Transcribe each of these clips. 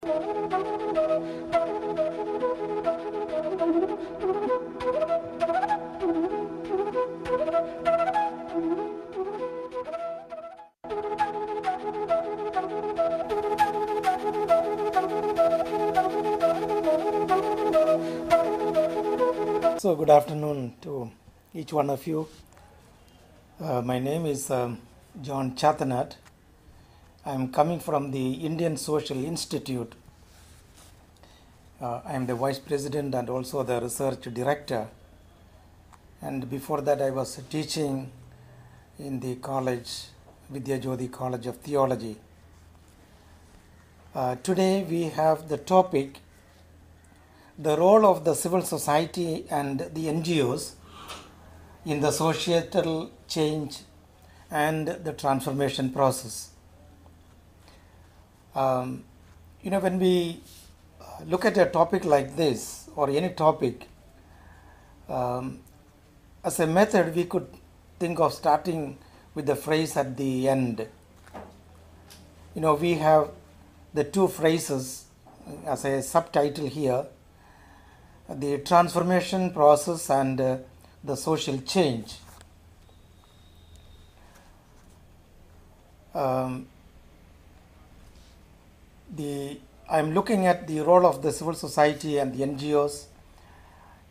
So good afternoon to each one of you. My name is John Chatanat. I am coming from the Indian Social Institute. I am the Vice President and also the Research Director. And before that I was teaching in the college, Vidya Jyoti College of Theology. Today we have the topic, the role of the civil society and the NGOs in the societal change and the transformation process. When we look at a topic like this or any topic, as a method we could think of starting with the phrase at the end. We have the two phrases as a subtitle here, the transformation process and the social change. I am looking at the role of the civil society and the NGOs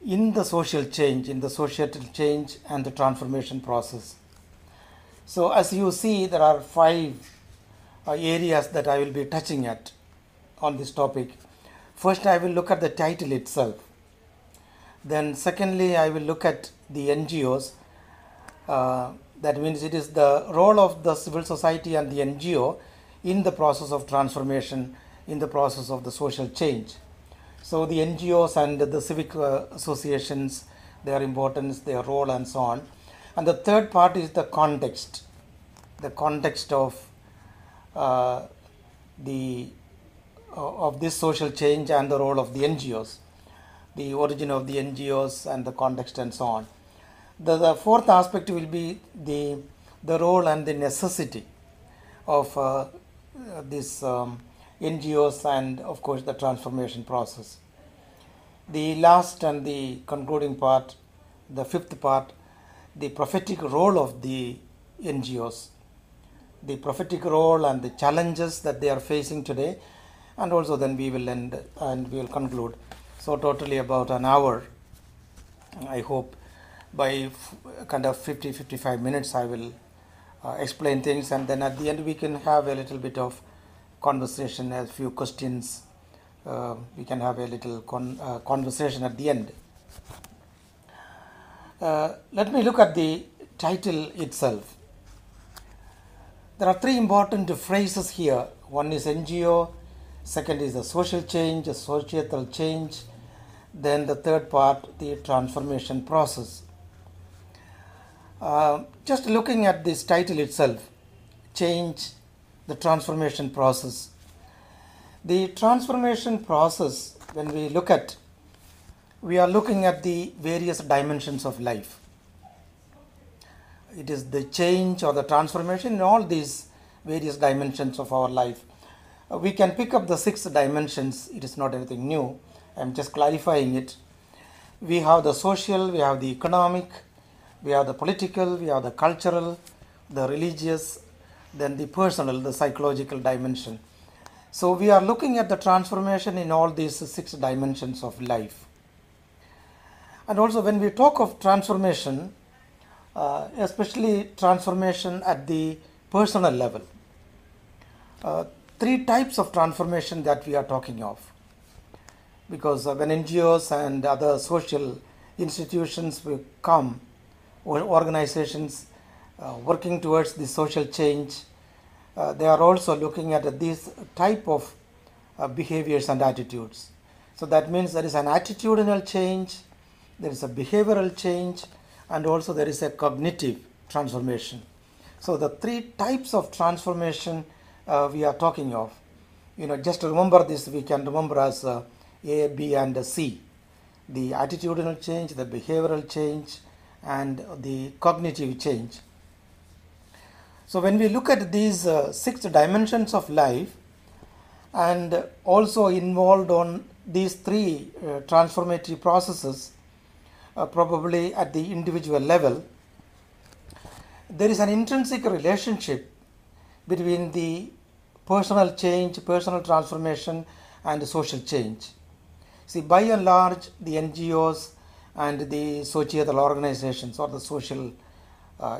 in the social change, in the societal change and the transformation process. So as you see, there are 5 areas that I will be touching at on this topic. First, I will look at the title itself. Then secondly, I will look at the NGOs. That means it is the role of the civil society and the NGO in the process of transformation, in the process of the social change. So the NGOs and the civic associations, their importance, their role and so on. And the third part is the context of this social change and the role of the NGOs, the origin of the NGOs and the context and so on. The fourth aspect will be the role and the necessity of these NGOs and of course the transformation process. The last and the concluding part, the fifth part, the prophetic role of the NGOs, the prophetic role and the challenges that they are facing today, and also then we will end and we will conclude. So totally about an hour. I hope by kind of 50-55 minutes I will explain things, and then at the end we can have a little bit of conversation, a few questions. We can have a little conversation at the end. Let me look at the title itself. There are 3 important phrases here. One is NGO, second is the social change, the societal change, then the third part, the transformation process. Just looking at this title itself, change, the transformation process. The transformation process, when we look at, we are looking at the various dimensions of life. It is the change or the transformation in all these various dimensions of our life. We can pick up the 6 dimensions. It is not anything new. I am just clarifying it. We have the social, we have the economic, we have the political, we have the cultural, the religious, then the personal, the psychological dimension. So we are looking at the transformation in all these 6 dimensions of life. And also when we talk of transformation, especially transformation at the personal level, 3 types of transformation that we are talking of. Because when NGOs and other social institutions will come, or organizations working towards the social change, they are also looking at these type of behaviors and attitudes. So that means there is an attitudinal change, there is a behavioral change, and also there is a cognitive transformation. So the 3 types of transformation we are talking of. Just to remember this, we can remember as A, B, and C. The attitudinal change, the behavioral change, and the cognitive change. So when we look at these 6 dimensions of life, and also involved on these three transformative processes, probably at the individual level, there is an intrinsic relationship between the personal change, personal transformation, and social change. See, by and large, the NGOs and the societal organizations or the social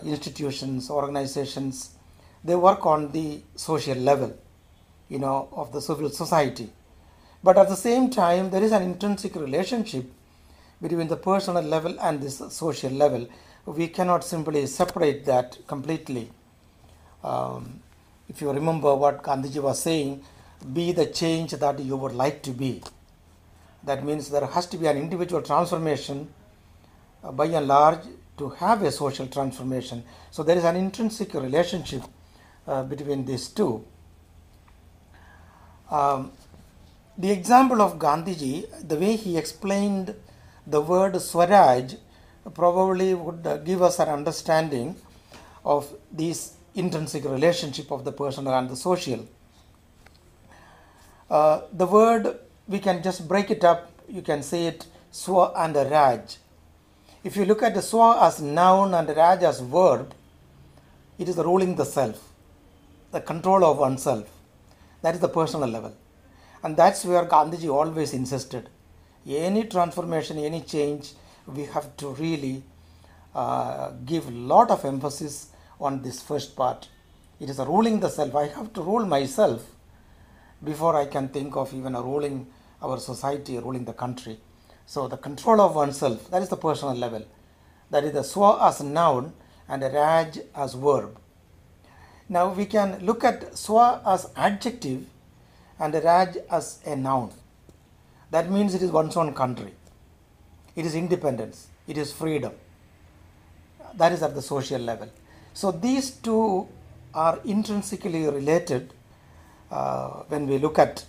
institutions, organizations, they work on the social level, of the civil society. But at the same time, there is an intrinsic relationship between the personal level and the social level. We cannot simply separate that completely. If you remember what Gandhiji was saying, be the change that you would like to be. That means there has to be an individual transformation by and large to have a social transformation. So there is an intrinsic relationship between these two. The example of Gandhiji, the way he explained the word Swaraj, probably would give us an understanding of this intrinsic relationship of the personal and the social. The word, we can just break it up. You can say it Swa and Raj. If you look at the Swa as noun and Raj as verb, it is ruling the self, the control of oneself. That is the personal level. And that's where Gandhiji always insisted. Any transformation, any change, we have to really give a lot of emphasis on this first part. It is ruling the self. I have to rule myself before I can think of even ruling our society, ruling the country. So the control of oneself, that is the personal level. That is the Swa as noun and Raj as verb. Now we can look at Swa as adjective and Raj as a noun. That means it is one's own country. It is independence. It is freedom. That is at the social level. So these two are intrinsically related when we look at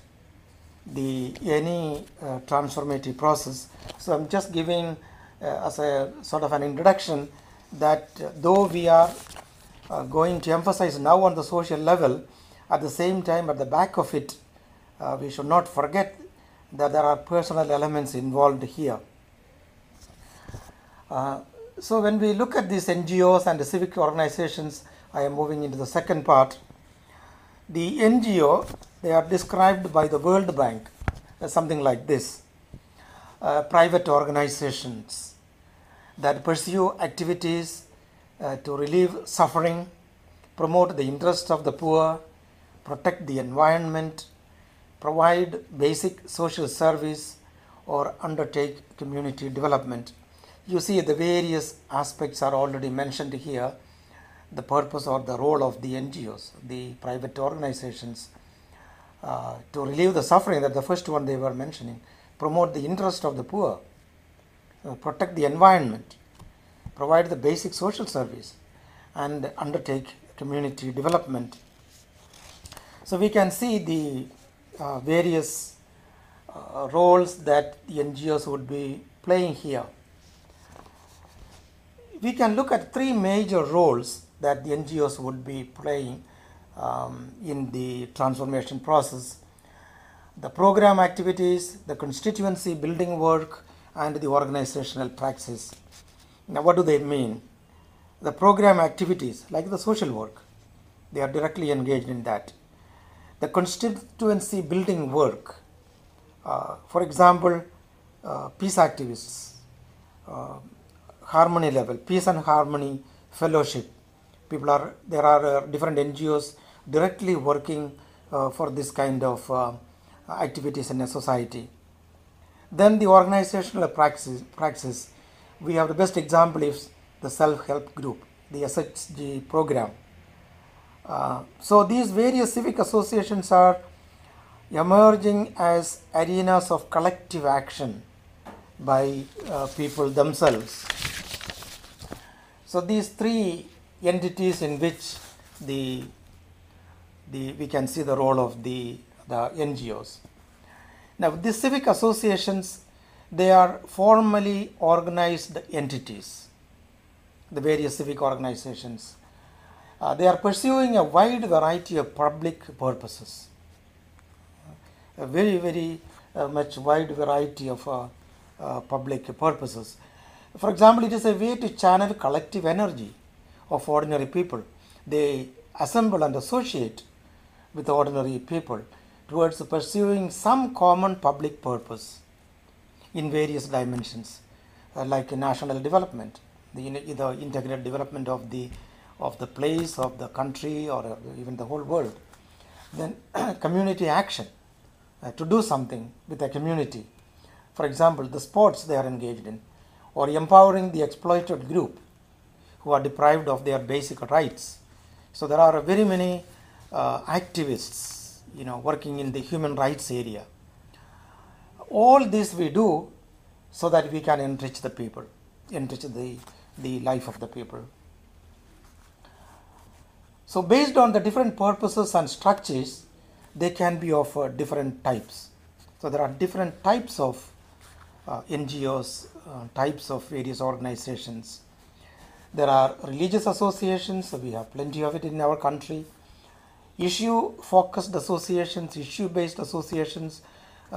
any transformative process. So I'm just giving as a sort of an introduction that though we are going to emphasize now on the social level, at the same time at the back of it, we should not forget that there are personal elements involved here. So when we look at these NGOs and the civic organizations, I am moving into the second part. The NGO, they are described by the World Bank as something like this. Private organizations that pursue activities to relieve suffering, promote the interests of the poor, protect the environment, provide basic social service, or undertake community development. You see the various aspects are already mentioned here. The purpose or the role of the NGOs, the private organizations, to relieve the suffering, that the first one they were mentioning, promote the interest of the poor, protect the environment, provide the basic social service, and undertake community development. So we can see the various roles that the NGOs would be playing here. We can look at three major roles that the NGOs would be playing in the transformation process: the program activities, the constituency building work, and the organizational practice. Now, what do they mean? The program activities, like the social work, they are directly engaged in that. The constituency building work, for example, peace activists, harmony level, peace and harmony fellowship. There are different NGOs directly working for this kind of activities in a society. Then the organizational praxis. We have the best example is the self-help group, the SHG program. So these various civic associations are emerging as arenas of collective action by people themselves. So these three entities in which we can see the role of the NGOs. Now these civic associations, they are formally organized entities, the various civic organizations. They are pursuing a wide variety of public purposes. a very much wide variety of public purposes. For example, it is a way to channel collective energy of ordinary people. They assemble and associate with ordinary people towards pursuing some common public purpose in various dimensions, like national development, the integrated development of the place, of the country, or even the whole world. Then community action, to do something with a community. For example, the sports they are engaged in, or empowering the exploited group who are deprived of their basic rights. So there are very many activists, working in the human rights area. All this we do so that we can enrich the people, enrich the life of the people. So based on the different purposes and structures, they can be of different types. So there are different types of NGOs, types of various organizations. There are religious associations, so we have plenty of it in our country. Issue-focused associations, issue-based associations,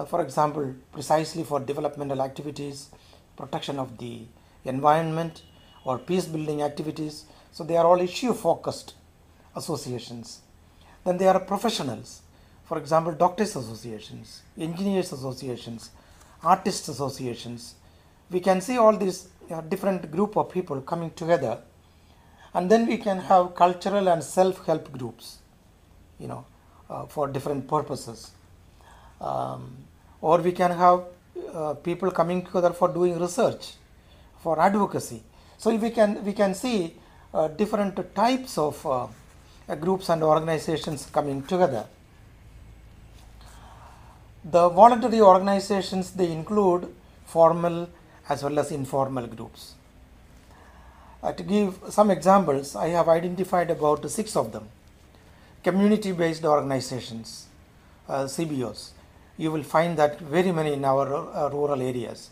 for example, precisely for developmental activities, protection of the environment, or peace-building activities. So they are all issue-focused associations. Then there are professionals, for example, doctors associations, engineers associations, artists associations. We can see all these different group of people coming together, and then we can have cultural and self-help groups, for different purposes. Or we can have people coming together for doing research, for advocacy. So we can see different types of groups and organizations coming together. The voluntary organizations, they include formal as well as informal groups. To give some examples, I have identified about 6 of them. Community-based organizations, CBOs. You will find that very many in our rural areas.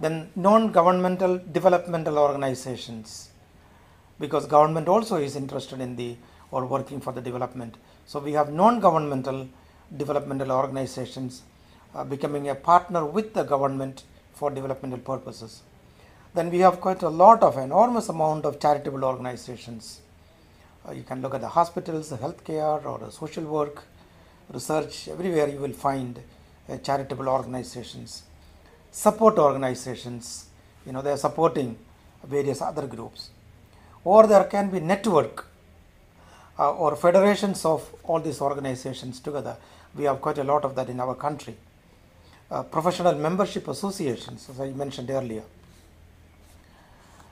Then non-governmental developmental organizations, because government also is interested in or working for the development. So we have non-governmental developmental organizations becoming a partner with the government for developmental purposes. Then we have quite a lot of enormous amount of charitable organizations. You can look at the hospitals, the healthcare, or the social work, research. Everywhere you will find charitable organizations. Support organizations, they are supporting various other groups. Or there can be network or federations of all these organizations together. We have quite a lot of that in our country. Professional membership associations, as I mentioned earlier.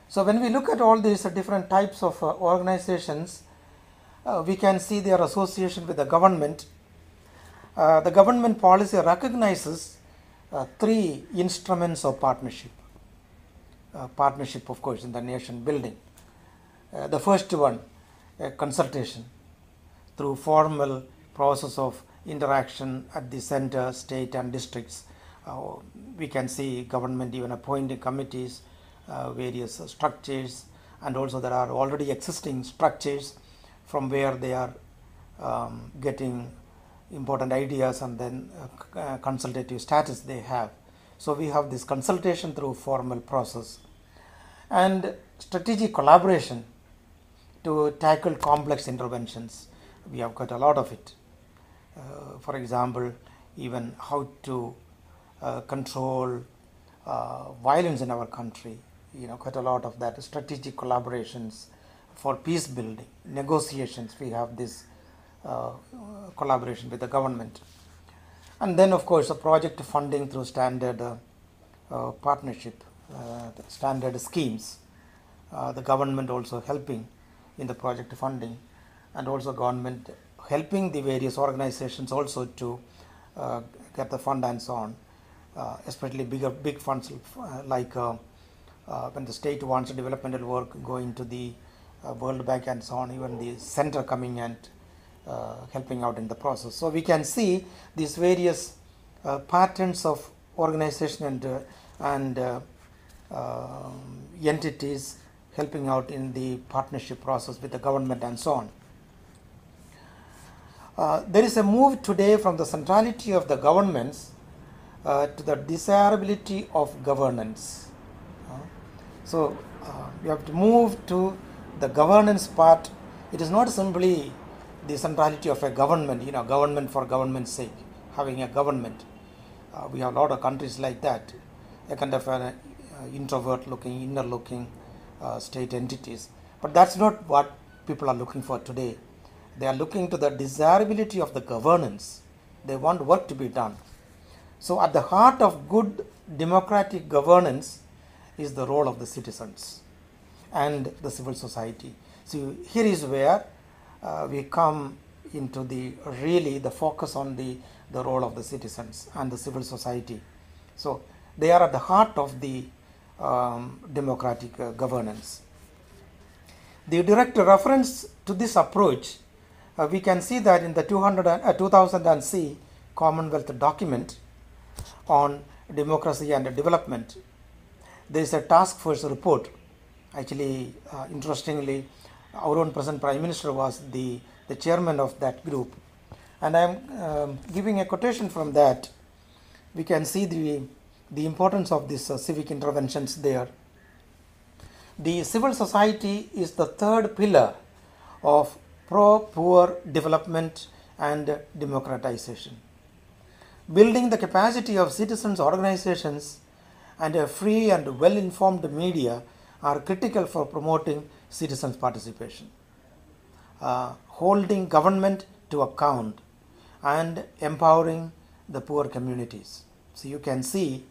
So when we look at all these different types of organizations, we can see their association with the government. The government policy recognizes 3 instruments of partnership. Partnership, of course, in the nation building. The first one, consultation through formal process of interaction at the center, state, and districts. We can see government even appointing committees, various structures, and also there are already existing structures from where they are getting important ideas, and then consultative status they have. So we have this consultation through formal process, and strategic collaboration to tackle complex interventions. We have got a lot of it. For example, even how to control violence in our country, quite a lot of that. Strategic collaborations for peace building, negotiations, we have this collaboration with the government. And then, of course, a project funding through standard partnership, standard schemes. The government also helping in the project funding, and also government helping the various organizations also to get the fund and so on, especially big funds like when the state wants developmental work going to the World Bank and so on, even the center coming and helping out in the process. So we can see these various patterns of organization and entities helping out in the partnership process with the government and so on. There is a move today from the centrality of the governments to the desirability of governance. You have to move to the governance part. It is not simply the centrality of a government, government for government's sake, having a government. We have a lot of countries like that, a kind of an introvert looking, inner looking state entities. But that's not what people are looking for today. They are looking to the desirability of the governance. They want work to be done. So at the heart of good democratic governance is the role of the citizens and the civil society. So here is where we come into the focus on the role of the citizens and the civil society. So they are at the heart of the democratic governance. The direct reference to this approach, we can see that in the 2000 Commonwealth document on democracy and development. There is a task force report. Actually, interestingly, our own present Prime Minister was the chairman of that group. And I am giving a quotation from that. We can see the importance of these civic interventions there. The civil society is the third pillar of pro-poor development and democratization. Building the capacity of citizens' organizations and a free and well-informed media are critical for promoting citizens' participation. Holding government to account and empowering the poor communities. So you can see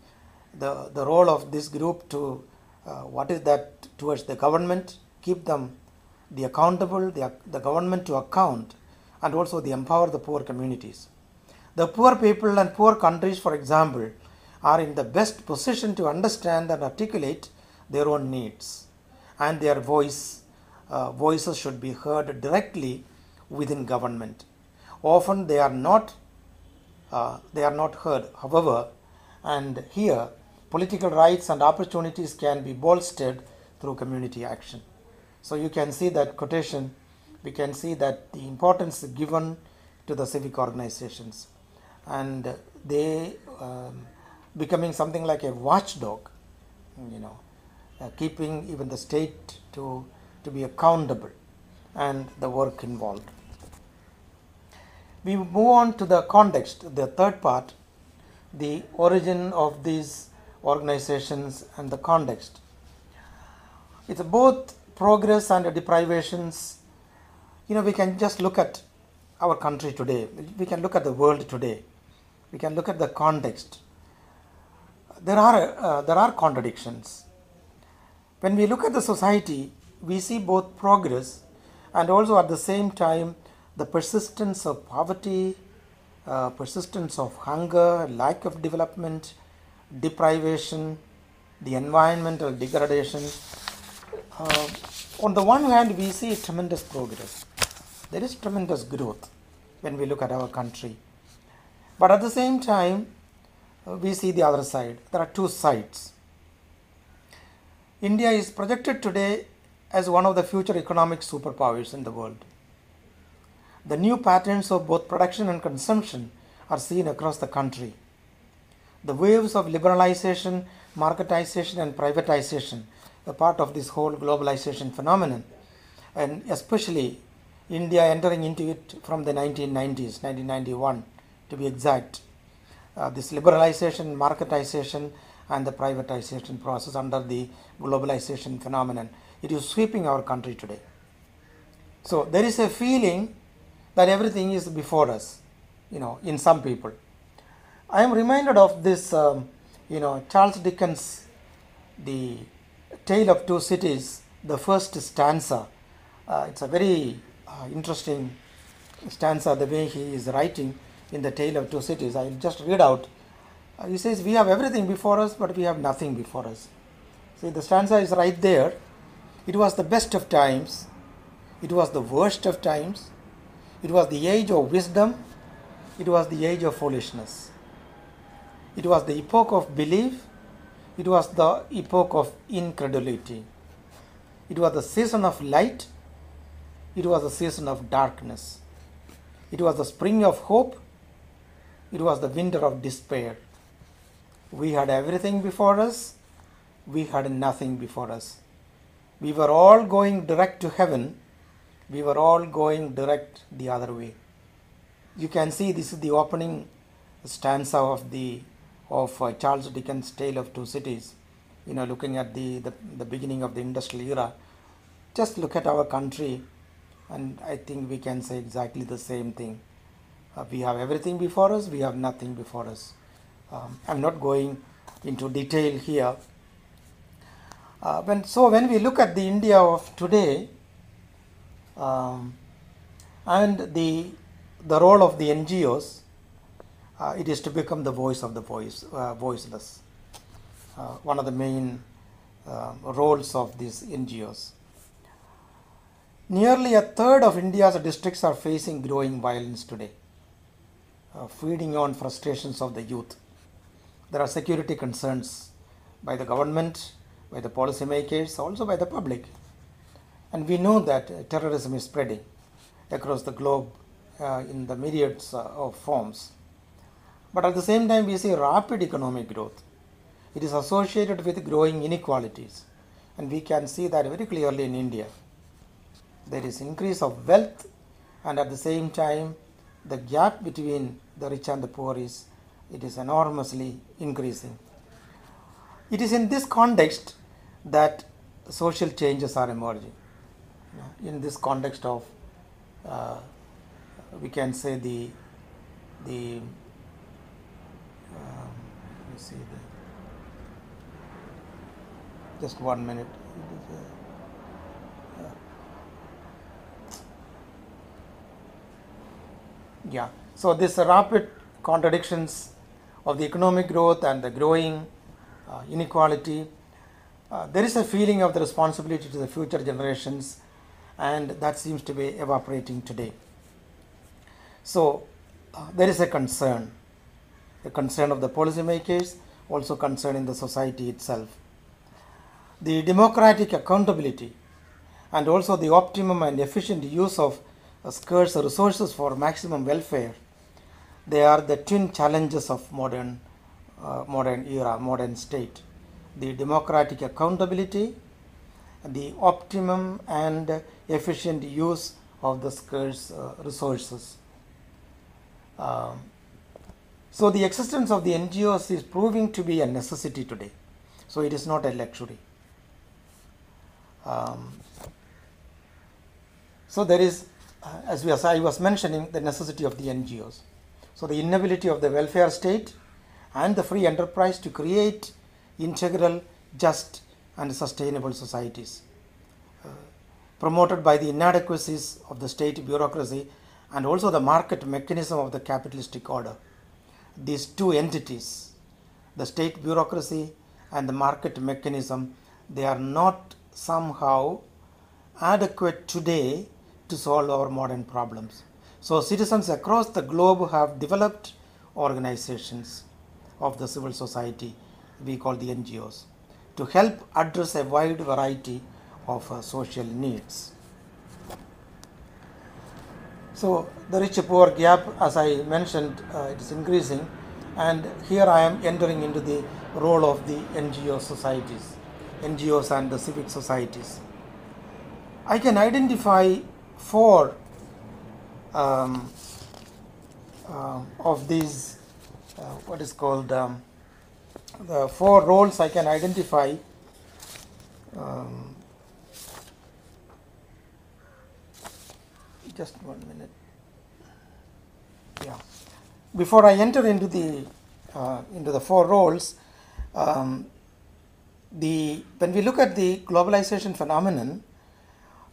the role of this group to what is that towards the government, keep them the accountable, the government to account, and also the empower the poor communities. The poor people and poor countries, for example, are in the best position to understand and articulate their own needs, and their voices should be heard directly within government. Often they are not heard, however, and here political rights and opportunities can be bolstered through community action. So you can see that quotation, we can see that the importance given to the civic organizations, and they becoming something like a watchdog, keeping even the state to be accountable and the work involved. We move on to the context, the third part, the origin of these organizations and the context. It's both progress and deprivations. We can just look at our country today. We can look at the world today. We can look at the context. There are contradictions. When we look at the society, we see both progress and also at the same time the persistence of poverty, persistence of hunger, lack of development, deprivation, the environmental degradation. On the one hand, we see tremendous progress. There is tremendous growth when we look at our country. But at the same time, we see the other side. There are two sides. India is projected today as one of the future economic superpowers in the world. The new patterns of both production and consumption are seen across the country. The waves of liberalization, marketization and privatization are part of this whole globalization phenomenon, and especially India entering into it from the 1990s, 1991 to be exact. This liberalization, marketization and the privatization process under the globalization phenomenon, it is sweeping our country today. So there is a feeling that everything is before us, in some people. I am reminded of this, Charles Dickens, the Tale of Two Cities, the first stanza. It's a very interesting stanza, the way he is writing in the Tale of Two Cities. I will just read out. He says, we have everything before us, but we have nothing before us. See, the stanza is right there. It was the best of times. It was the worst of times. It was the age of wisdom. It was the age of foolishness. It was the epoch of belief. It was the epoch of incredulity. It was the season of light. It was the season of darkness. It was the spring of hope. It was the winter of despair. We had everything before us. We had nothing before us. We were all going direct to heaven. We were all going direct the other way. You can see this is the opening stanza of Charles Dickens' Tale of Two Cities. Looking at the beginning of the industrial era. Just look at our country, and I think we can say exactly the same thing. We have everything before us. We have nothing before us. I'm not going into detail here. When we look at the India of today, and the role of the NGOs, it is to become the voice of the voiceless. One of the main roles of these NGOs. Nearly a third of India's districts are facing growing violence today, feeding on frustrations of the youth. There are security concerns by the government, by the policymakers, also by the public. And we know that terrorism is spreading across the globe in the myriads of forms. But at the same time, we see rapid economic growth. It is associated with growing inequalities. And we can see that very clearly in India. There is increase of wealth, and at the same time, the gap between the rich and the poor is enormously increasing. It is in this context that social changes are emerging. In this context of, we can say let me see just 1 minute. Yeah. So this rapid contradictions of the economic growth and the growing inequality, there is a feeling of the responsibility to the future generations, and that seems to be evaporating today. So there is a concern of the policymakers, also concern in the society itself. The democratic accountability and also the optimum and efficient use of scarce resources for maximum welfare, they are the twin challenges of modern era, modern state. The democratic accountability, the optimum and efficient use of the scarce resources. So the existence of the NGOs is proving to be a necessity today. So it is not a luxury. So there is, as I was mentioning, the necessity of the NGOs. So the inability of the welfare state and the free enterprise to create integral, just and sustainable societies, promoted by the inadequacies of the state bureaucracy and also the market mechanism of the capitalistic order. These two entities, the state bureaucracy and the market mechanism, they are not somehow adequate today to solve our modern problems. So citizens across the globe have developed organizations of the civil society, we call the NGOs, to help address a wide variety of social needs. So the rich-poor gap, as I mentioned, it is increasing, and here I am entering into the role of the NGO societies, NGOs and the civic societies. I can identify four of these, what is called, the four roles I can identify. Just 1 minute. Yeah. Before I enter into the four roles, when we look at the globalization phenomenon,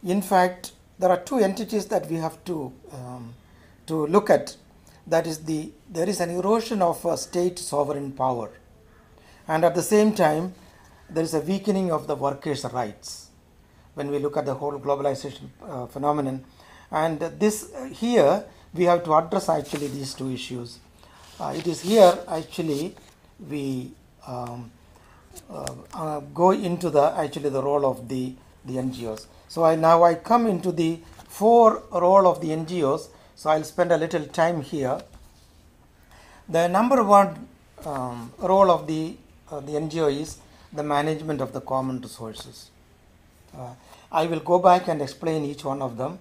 in fact, there are two entities that we have to look at. That is, there is an erosion of state sovereign power, and at the same time, there is a weakening of the workers' rights. When we look at the whole globalization phenomenon, and this here we have to address actually these two issues. It is here actually we go into the role of the NGOs. So I come into the four role of the NGOs So I'll spend a little time here. The number one role of the NGO is the management of the common resources. I will go back and explain each one of them,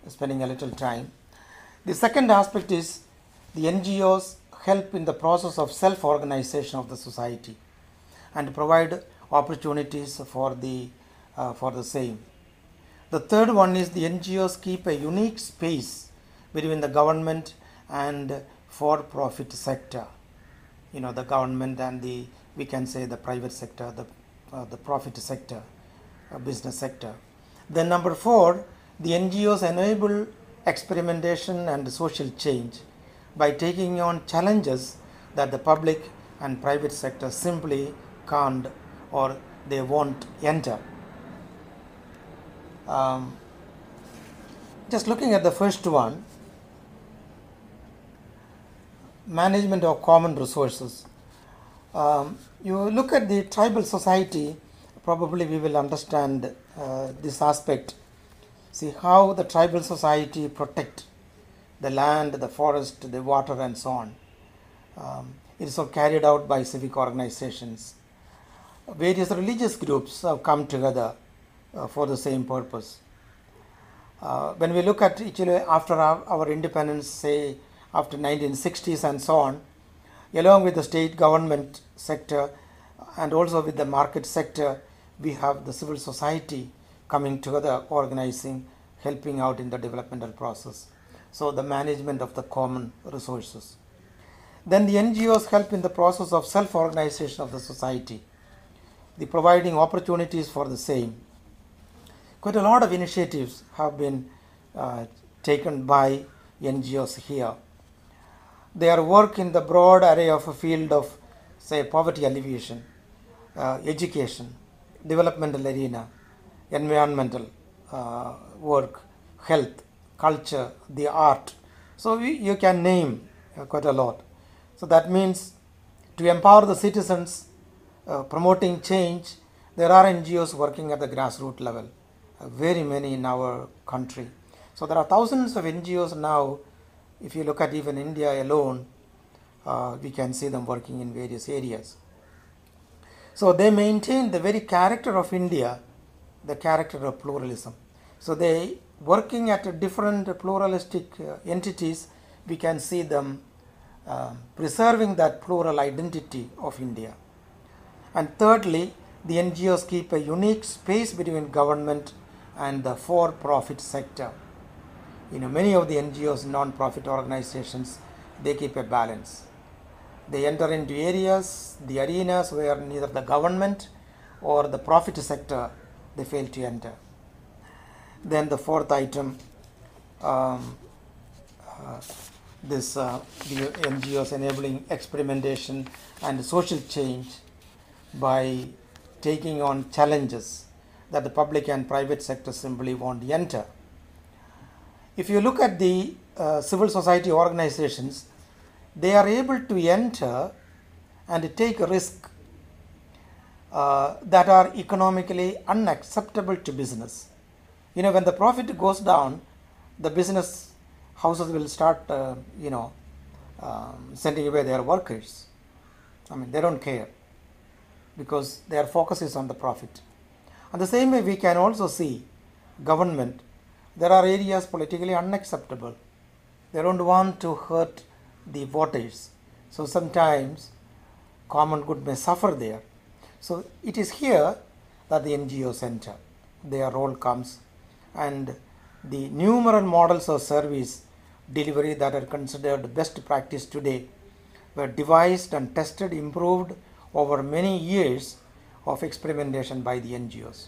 spending a little time. The second aspect is the NGOs help in the process of self-organization of the society and provide opportunities for the same. The third one is the NGOs keep a unique space between the government and for-profit sector. The government and we can say the private sector, the profit sector, business sector. Then number 4, the NGOs enable experimentation and social change by taking on challenges that the public and private sector simply can't or they won't enter. Just looking at the first one, management of common resources. You look at the tribal society, probably we will understand this aspect. See how the tribal society protect the land, the forest, the water and so on. It is all carried out by civic organizations. Various religious groups have come together for the same purpose. When we look at actually after our independence, say after 1960s and so on, along with the state government sector and also with the market sector, we have the civil society coming together, organizing, helping out in the developmental process. So the management of the common resources. Then the NGOs help in the process of self-organization of the society, the providing opportunities for the same. Quite a lot of initiatives have been taken by NGOs here. Their work in the broad array of a field of, say, poverty alleviation, education, developmental arena, environmental work, health, culture, the art. So you can name quite a lot. So that means to empower the citizens, promoting change, there are NGOs working at the grassroots level, very many in our country. So there are thousands of NGOs now. If you look at even India alone, we can see them working in various areas. So they maintain the very character of India, the character of pluralism. So they working at different pluralistic entities, we can see them preserving that plural identity of India. And thirdly, the NGOs keep a unique space between government and the for-profit sector. Many of the NGOs, non-profit organizations, they keep a balance. They enter into areas, the arenas where neither the government or the profit sector, they fail to enter. Then the fourth item, the NGOs enabling experimentation and social change by taking on challenges that the public and private sector simply won't enter. If you look at the civil society organizations, they are able to enter and take a risk that are economically unacceptable to business. When the profit goes down, the business houses will start, sending away their workers. They don't care because their focus is on the profit. And the same way we can also see government. There are areas politically unacceptable. They don't want to hurt the voters. So sometimes common good may suffer there. So it is here that the NGOs enter. Their role comes, and the numerous models of service delivery that are considered best practice today were devised and tested, improved over many years of experimentation by the NGOs.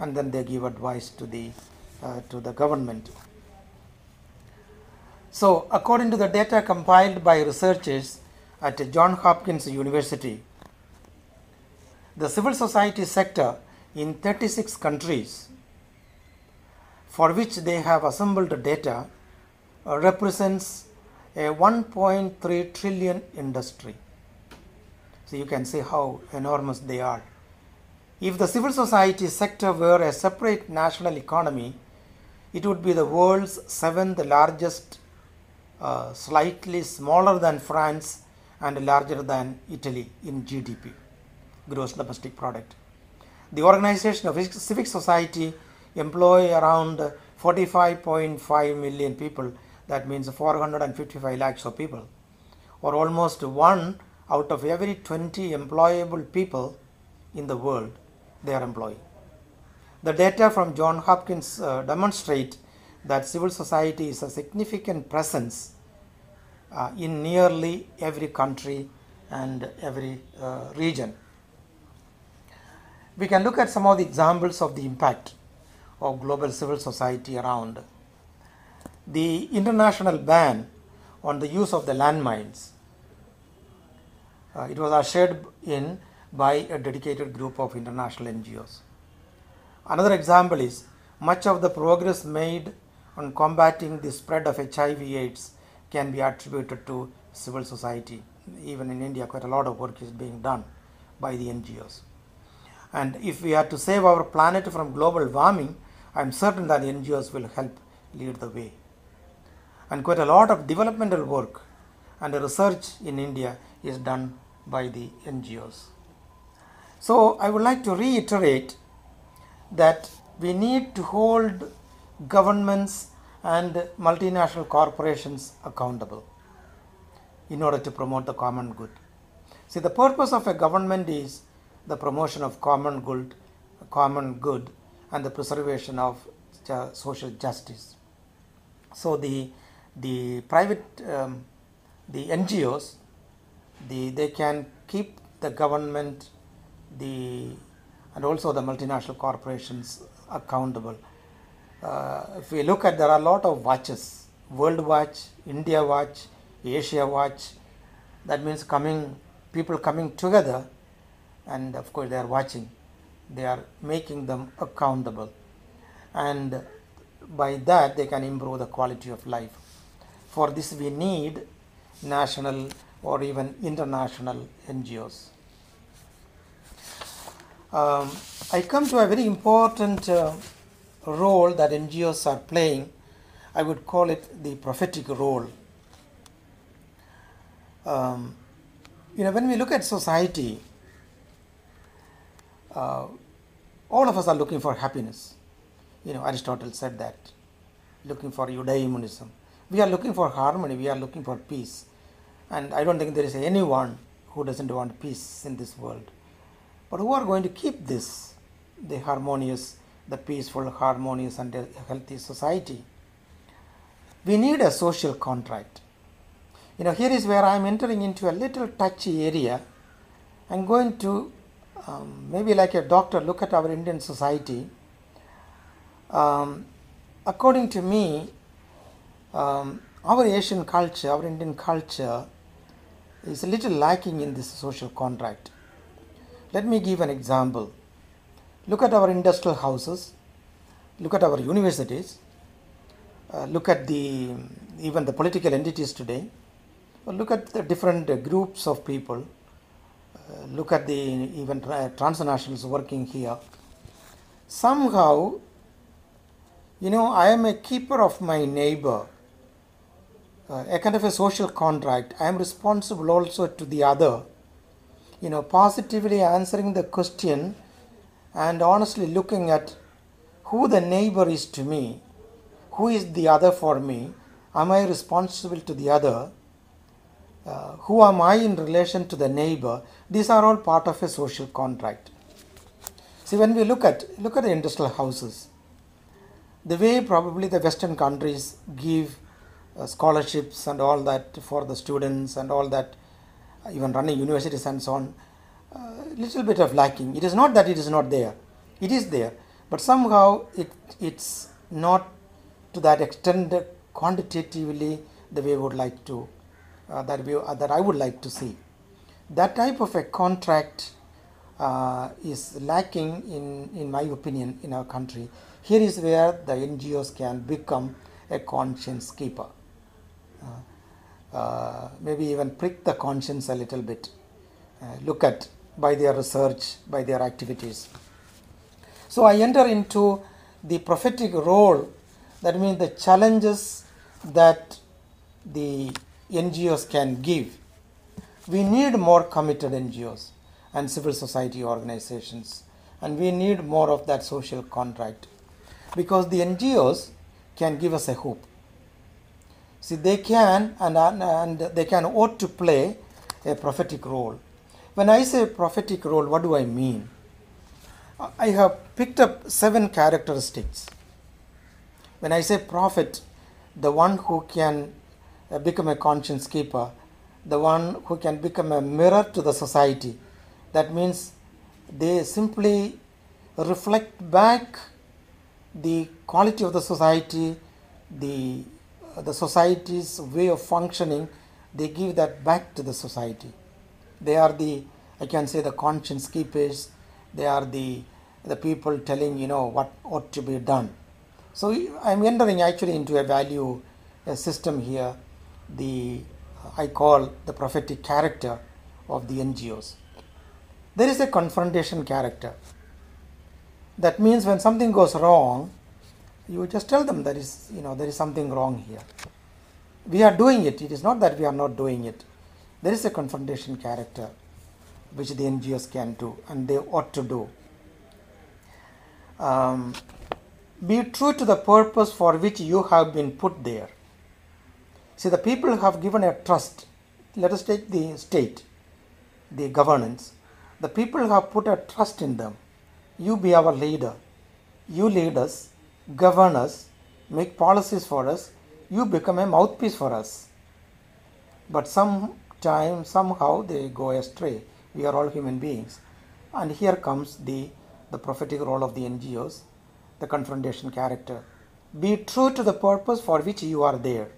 And then they give advice to the government. So according to the data compiled by researchers at Johns Hopkins University, the civil society sector in 36 countries for which they have assembled data represents a 1.3 trillion industry. So you can see how enormous they are. If the civil society sector were a separate national economy, it would be the world's 7th largest slightly smaller than France and larger than Italy in GDP, gross domestic product. The organization of civic society employ around 45.5 million people. That means 455 lakhs of people, or almost 1 out of every 20 employable people in the world, they are employed. The data from Johns Hopkins demonstrate that civil society is a significant presence in nearly every country and every region. We can look at some of the examples of the impact of global civil society around. The international ban on the use of the landmines. It was ushered in by a dedicated group of international NGOs. Another example is much of the progress made on combating the spread of HIV/AIDS can be attributed to civil society. Even in India, quite a lot of work is being done by the NGOs. And if we are to save our planet from global warming, I am certain that NGOs will help lead the way. And quite a lot of developmental work and research in India is done by the NGOs. So I would like to reiterate that we need to hold governments and multinational corporations accountable in order to promote the common good. See, the purpose of a government is the promotion of common good and the preservation of social justice. So the private, the NGOs, they can keep the government and also the multinational corporations accountable. If we look at, there are a lot of watches, World Watch, India Watch, Asia Watch. That means people coming together, and of course they are watching. They are making them accountable, and by that they can improve the quality of life. For this we need national or even international NGOs. I come to a very important role that NGOs are playing. I would call it the prophetic role. When we look at society, all of us are looking for happiness. Aristotle said that, looking for eudaimonism. We are looking for harmony, we are looking for peace. And I don't think there is anyone who doesn't want peace in this world. But who are going to keep this, the harmonious, the peaceful, harmonious and healthy society? We need a social contract. Here is where I am entering into a little touchy area. I am going to, maybe like a doctor, look at our Indian society. According to me, our Asian culture, our Indian culture is a little lacking in this social contract. Let me give an example. Look at our industrial houses, look at our universities, look at even the political entities today, look at the different groups of people, look at the even transnationals working here. Somehow, I am a keeper of my neighbor, a kind of a social contract. I am responsible also to the other, positively answering the question and honestly looking at who the neighbor is to me, who is the other for me, am I responsible to the other, who am I in relation to the neighbor. These are all part of a social contract. See, when we look at the industrial houses, the way probably the Western countries give scholarships and all that for the students and all that, even running universities and so on, little bit of lacking. It is not that it is not there. It is there. But somehow it's not to that extent quantitatively the way we would like to, that I would like to see. That type of a contract is lacking in my opinion in our country. Here is where the NGOs can become a conscience keeper. Maybe even prick the conscience a little bit. Look at by their research, by their activities. So I enter into the prophetic role. That means the challenges that the NGOs can give. We need more committed NGOs and civil society organizations, and we need more of that social contract, because the NGOs can give us a hope. See, they can and they can ought to play a prophetic role. When I say prophetic role, what do I mean? I have picked up 7 characteristics. When I say prophet, the one who can become a conscience keeper, the one who can become a mirror to the society, that means they simply reflect back the quality of the society, the society's way of functioning. They give that back to the society. They are I can say, the conscience keepers. They are the people telling, what ought to be done. So I'm entering actually into a value system here. I call the prophetic character of the NGOs. There is a confrontation character. That means when something goes wrong, you just tell them there is something wrong here. We are doing it. It is not that we are not doing it. There is a confrontation character which the NGOs can do, and they ought to do. Be true to the purpose for which you have been put there. See, the people have given a trust. Let us take the state, the governance. The people have put a trust in them. You be our leader. You lead us, govern us, make policies for us. You become a mouthpiece for us. But sometimes, somehow, they go astray. We are all human beings. And here comes the prophetic role of the NGOs, the confrontation character. Be true to the purpose for which you are there.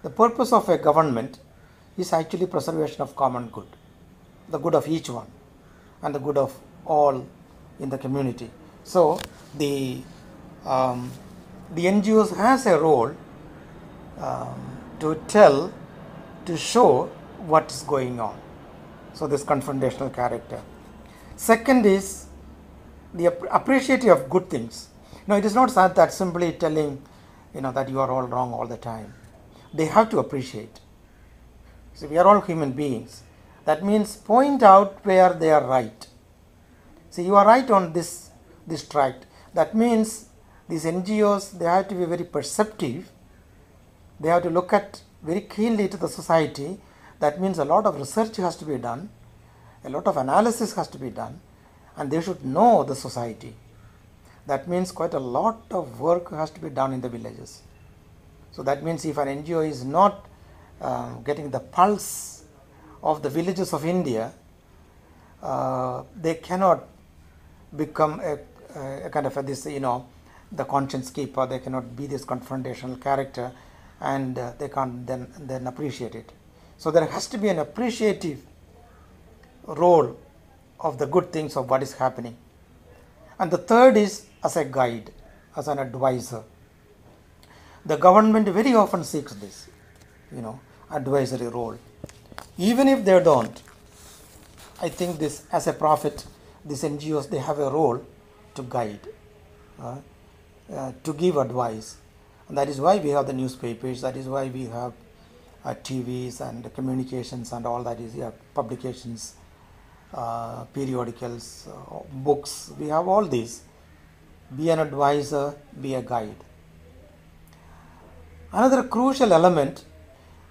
The purpose of a government is actually preservation of common good, the good of each one, and the good of all in the community. So the NGOs has a role to show what is going on. So this confrontational character. Second is the appreciative of good things. It is not that simply telling that you are all wrong all the time. They have to appreciate. So we are all human beings. That means point out where they are right. See, you are right on this tract. That means these NGOs, they have to be very perceptive. They have to look at very keenly to the society. That means a lot of research has to be done, a lot of analysis has to be done, and they should know the society. That means quite a lot of work has to be done in the villages. So that means if an NGO is not getting the pulse of the villages of India, they cannot become a kind of the conscience keeper. They cannot be this confrontational character, and they can't then appreciate it. So there has to be an appreciative role of the good things of what is happening. And the third is as a guide, as an advisor. The government very often seeks this, advisory role. Even if they don't, I think this, as a prophet, these NGOs, they have a role to guide, to give advice. And that is why we have the newspapers, that is why we have TVs and communications and all that is, publications, periodicals, books. We have all these. Be an advisor, be a guide. Another crucial element,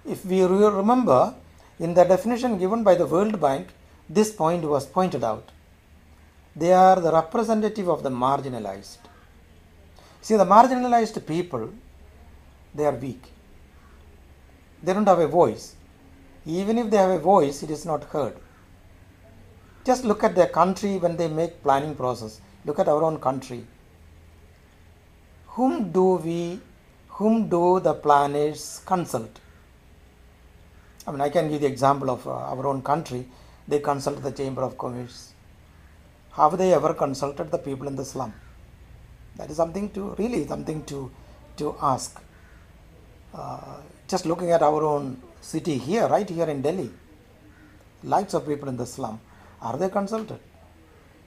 if we remember, in the definition given by the World Bank, this point was pointed out. They are the representative of the marginalized. See, the marginalized people, they are weak. They don't have a voice. Even if they have a voice, it is not heard. Just look at their country when they make planning process. Look at our own country. Whom do the planners consult? I can give the example of our own country. They consult the Chamber of Commerce. Have they ever consulted the people in the slum? That is something to ask. Just looking at our own city here, right here in Delhi, lots of people in the slum. Are they consulted?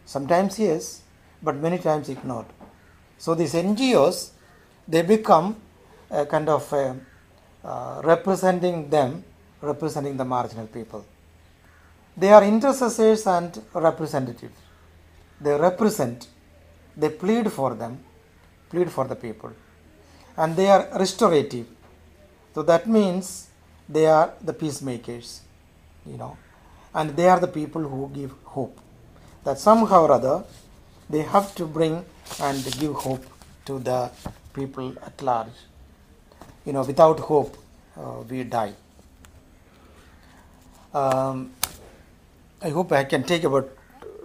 Sometimes yes, but many times ignored. So these NGOs, they become a kind of representing them, representing the marginal people. They are intercessors and representatives. They represent, they plead for them, plead for the people. And they are restorative. So that means they are the peacemakers, and they are the people who give hope. That somehow or other they have to bring and give hope to the people at large. Without hope, we die. I hope I can take about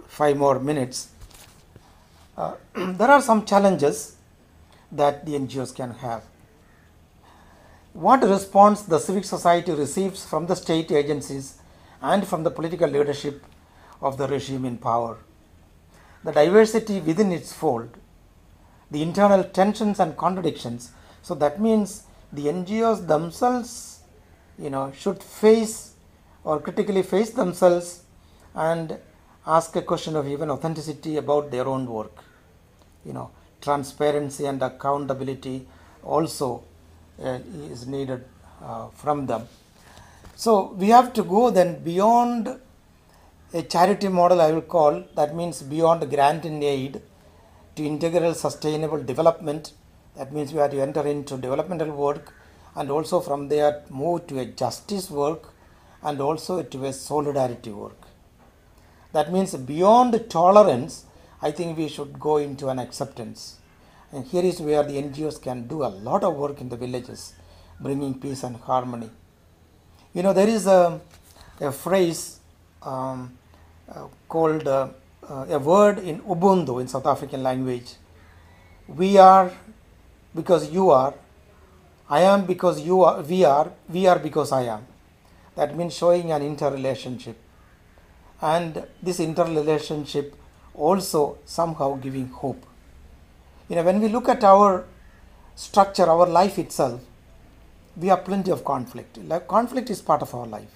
5 more minutes. There are some challenges that the NGOs can have. What response the civic society receives from the state agencies and from the political leadership of the regime in power. The diversity within its fold, the internal tensions and contradictions. So that means the NGOs themselves, should face or critically face themselves and ask a question of even authenticity about their own work. Transparency and accountability also is needed from them. So we have to go then beyond a charity model, I will call, that means beyond grant and aid to integral sustainable development. That means we have to enter into developmental work, and also from there move to a justice work and also to a solidarity work. That means beyond tolerance, I think we should go into an acceptance. And here is where the NGOs can do a lot of work in the villages, bringing peace and harmony. There is a phrase called a word in Ubuntu in South African language. We are because you are, I am because you are, we are because I am. That means showing an interrelationship. And this interrelationship also somehow giving hope. When we look at our structure, our life itself, we have plenty of conflict. Conflict is part of our life.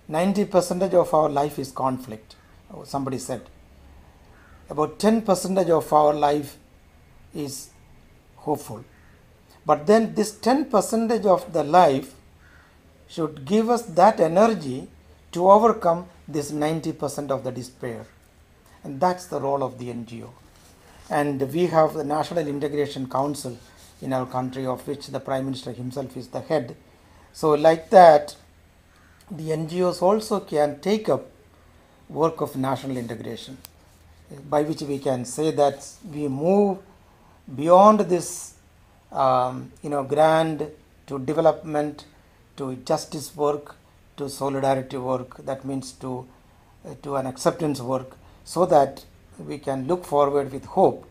90% of our life is conflict. Somebody said. About 10% of our life is hopeful. But then this 10% of the life should give us that energy to overcome this 90% of the despair. And that's the role of the NGO. And we have the National Integration Council in our country, of which the Prime Minister himself is the head. So like that, the NGOs also can take up work of national integration, by which we can say that we move beyond this grant to development, to justice work, to solidarity work, that means to an acceptance work, so that we can look forward with hope,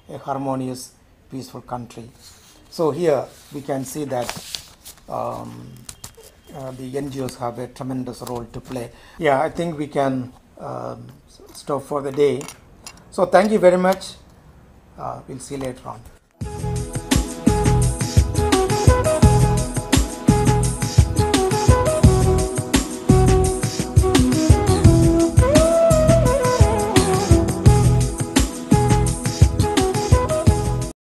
a harmonious, peaceful country. So here we can see that the NGOs have a tremendous role to play. Yeah, I think we can stop for the day. So thank you very much. We'll see you later on.